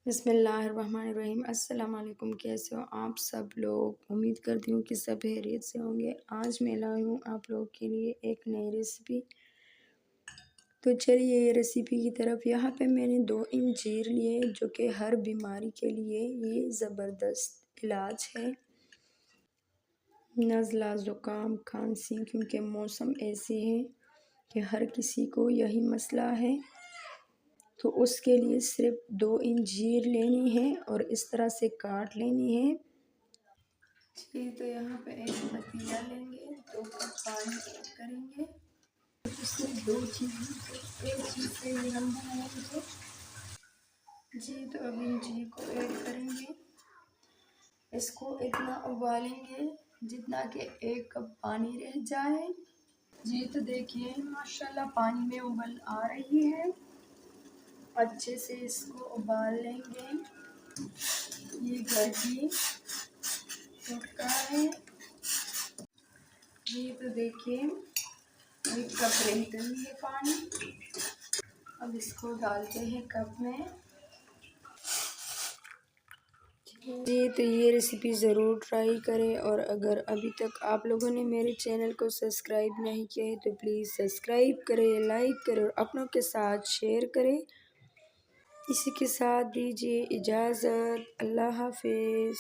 बिस्मिल्लाहिर्रहमानिर्रहीम। अस्सलाम वालेकुम। कैसे हो आप सब लोग? उम्मीद करती हूँ कि सब खैरियत से होंगे। आज मैं लाई हूँ आप लोगों के लिए एक नई रेसिपी। तो चलिए ये रेसिपी की तरफ। यहाँ पे मैंने 2 इंजीर लिए जो कि हर बीमारी के लिए ये ज़बरदस्त इलाज है। नज़ला, ज़ुकाम, खांसी, क्योंकि मौसम ऐसे है कि हर किसी को यही मसला है। तो उसके लिए सिर्फ 2 इंजीर लेनी है और इस तरह से काट लेनी है। जी, तो यहाँ पे एक पतीला लेंगे, 2 कप पानी ऐड करेंगे। इसमें 2 चीज़ें, एक चीज़ से ही हम बनाएंगे। जी, तो अब इंजीर को ऐड करेंगे। इसको इतना उबालेंगे जितना कि 1 कप पानी रह जाए। जी, तो देखिए माशाल्लाह पानी में उबल आ रही है। अच्छे से इसको उबाल लेंगे। ये घर की टुटका है। ये तो देखिए 1 कप रह गई है पानी। अब इसको डालते हैं कप में। जी, तो ये रेसिपी ज़रूर ट्राई करें और अगर अभी तक आप लोगों ने मेरे चैनल को सब्सक्राइब नहीं किया है तो प्लीज़ सब्सक्राइब करें, लाइक करें और अपनों के साथ शेयर करें। इसी के साथ दीजिए इजाज़त। अल्लाह हाफ़िज़।